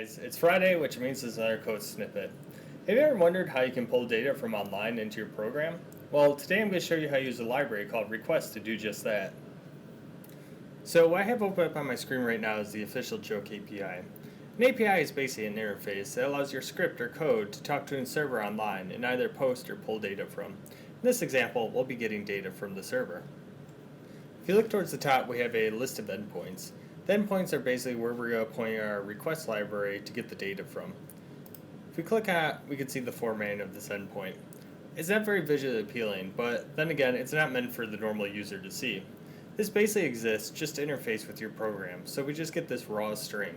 guys, it's Friday, which means there's another code snippet. Have you ever wondered how you can pull data from online into your program? Well, today I'm going to show you how to use a library called Request to do just that. So what I have open up on my screen right now is the official Joke API. An API is basically an interface that allows your script or code to talk to a server online and either post or pull data from. In this example, we'll be getting data from the server. If you look towards the top, we have a list of endpoints. The endpoints are basically where we're going to point our request library to get the data from. If we click on it, we can see the formatting of this endpoint. It's not very visually appealing, but then again, it's not meant for the normal user to see. This basically exists just to interface with your program, so we just get this raw string.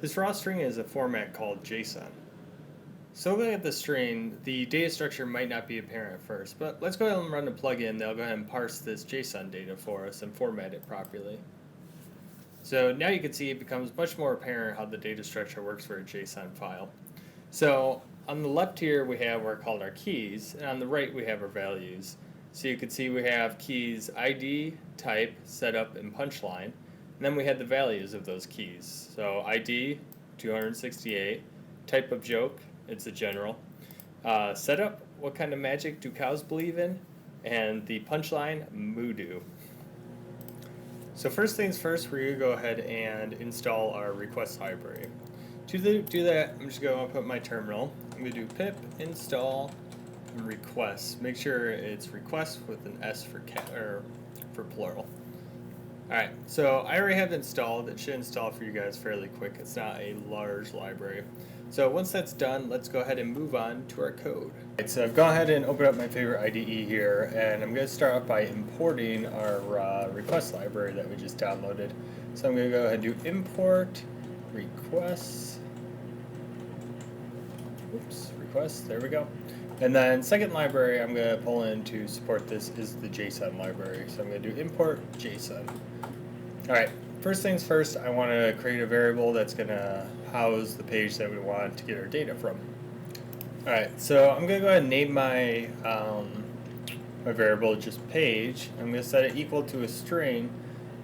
This raw string is a format called JSON. So looking at the string, the data structure might not be apparent at first, but let's go ahead and run a plugin that'll go ahead and parse this JSON data for us and format it properly. So now you can see it becomes much more apparent how the data structure works for a JSON file. So on the left here we have what are called our keys, and on the right we have our values. So you can see we have keys ID, type, setup, and punchline, and then we have the values of those keys. So ID, 268, type of joke, it's a general, setup, what kind of magic do cows believe in, and the punchline, Moodoo. So first things first, we're going to go ahead and install our request library. To do that, I'm just going to put my terminal. I'm going to do pip install request. Make sure it's request with an S for for plural. Alright, so I already have it installed. It should install for you guys fairly quick. It's not a large library. So once that's done, let's go ahead and move on to our code. Alright, so I've gone ahead and opened up my favorite IDE here, and I'm going to start off by importing our request library that we just downloaded. So I'm going to go ahead and do import requests. Request, there we go. And then second library I'm going to pull in to support this is the JSON library. So I'm going to do import JSON. Alright, first things first, I want to create a variable that's going to house the page that we want to get our data from. Alright, so I'm going to go ahead and name my, my variable just page. I'm going to set it equal to a string,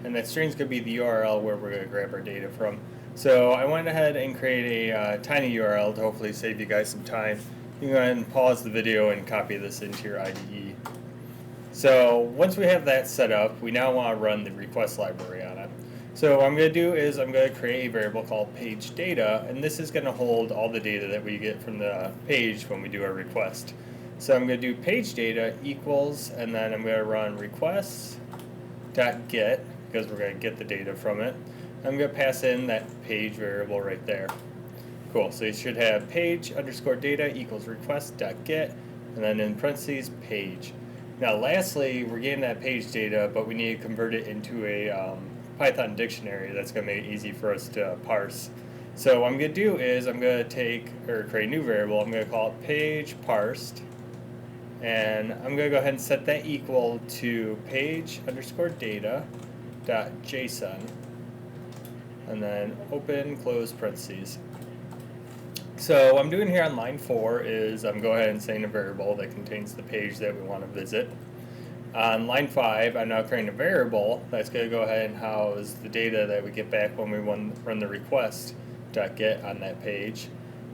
and that string is going to be the URL where we're going to grab our data from. So I went ahead and create a tiny URL to hopefully save you guys some time. You can go ahead and pause the video and copy this into your IDE. So once we have that set up, we now want to run the request library on it. So what I'm going to do is I'm going to create a variable called page data, and this is going to hold all the data that we get from the page when we do our request. So I'm going to do page data equals, and then I'm going to run request.get, because we're going to get the data from it. I'm going to pass in that page variable right there. Cool, so you should have page underscore data equals request.get, and then in parentheses page. Now lastly, we're getting that page data, but we need to convert it into a Python dictionary that's going to make it easy for us to parse. So what I'm going to do is I'm going to create a new variable. I'm going to call it page parsed, and I'm going to go ahead and set that equal to page underscore data dot JSON, and then open close parentheses. So what I'm doing here on line 4 is I'm going ahead and saying a variable that contains the page that we want to visit. On line 5, I'm now creating a variable that's going to go ahead and house the data that we get back when we run the request.get on that page.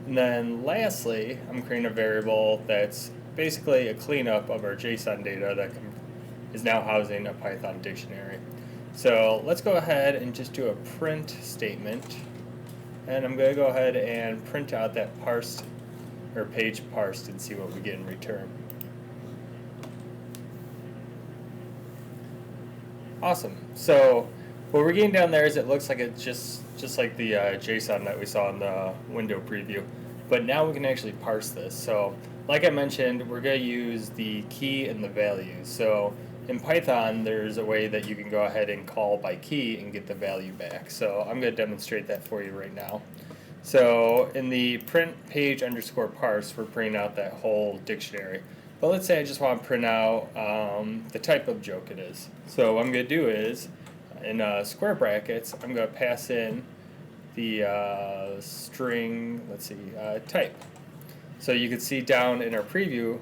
And then lastly, I'm creating a variable that's basically a cleanup of our JSON data that is now housing a Python dictionary. So let's go ahead and just do a print statement. And I'm going to go ahead and print out that parsed, or page parsed, and see what we get in return. Awesome. So what we're getting down there is it looks like it's just like the JSON that we saw in the window preview. But now we can actually parse this. So like I mentioned, we're going to use the key and the value. So in Python, there's a way that you can go ahead and call by key and get the value back. So I'm going to demonstrate that for you right now. So in the print page underscore parse, we're printing out that whole dictionary. But let's say I just want to print out the type of joke it is. So what I'm going to do is, in square brackets, I'm going to pass in the string, type. So you can see down in our preview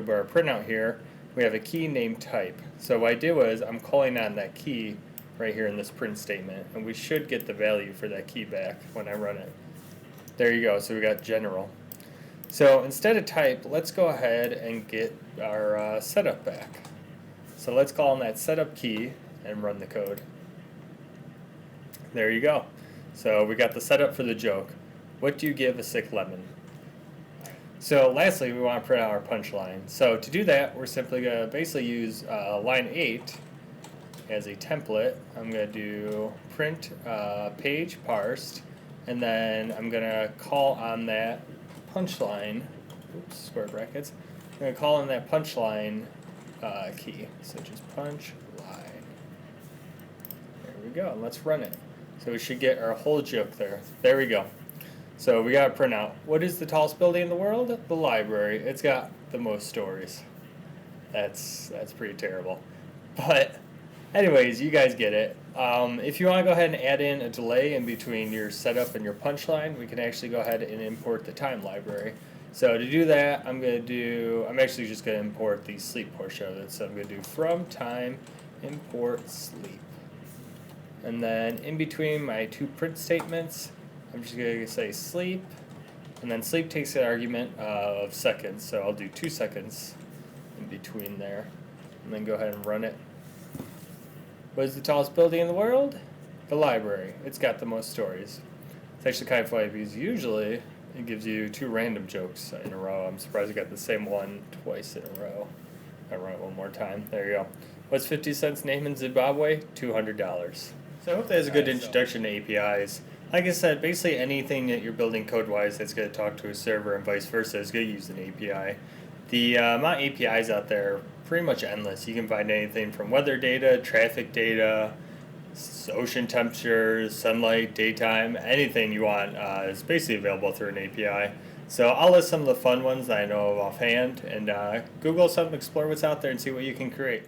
bar printout here, we have a key named type. So what I did was I'm calling on that key right here in this print statement, and we should get the value for that key back when I run it. There you go. So we got general. So instead of type, let's go ahead and get our setup back. So let's call on that setup key and run the code. There you go. So we got the setup for the joke. What do you give a sick lemon? So lastly, we want to print out our punchline. So to do that, we're simply going to basically use line 8 as a template. I'm going to do print page parsed, and then I'm going to call on that punchline, oops, square brackets, I'm going to call on that punchline key. So just punch line. There we go. Let's run it. So we should get our whole joke there. There we go. So we got to print out, what is the tallest building in the world? The library. It's got the most stories. That's pretty terrible. But anyways, you guys get it. If you want to go ahead and add in a delay in between your setup and your punchline, we can actually go ahead and import the time library. So to do that, I'm actually just going to import the sleep portion of it. So I'm going to do from time import sleep. And then in between my two print statements, I'm just going to say sleep, and then sleep takes the argument of seconds, so I'll do 2 seconds in between there, and then go ahead and run it. What is the tallest building in the world? The library. It's got the most stories. It's actually kind of funny because usually it gives you 2 random jokes in a row. I'm surprised I got the same one twice in a row. I'll run it one more time. There you go. What's 50 cents name in Zimbabwe? $200. So I hope that was a good introduction to APIs. Like I said, basically anything that you're building code-wise that's going to talk to a server and vice versa is going to use an API. The amount of APIs out there are pretty much endless. You can find anything from weather data, traffic data, ocean temperatures, sunlight, daytime, anything you want is basically available through an API. So I'll list some of the fun ones that I know of offhand, and Google some, explore what's out there, and see what you can create.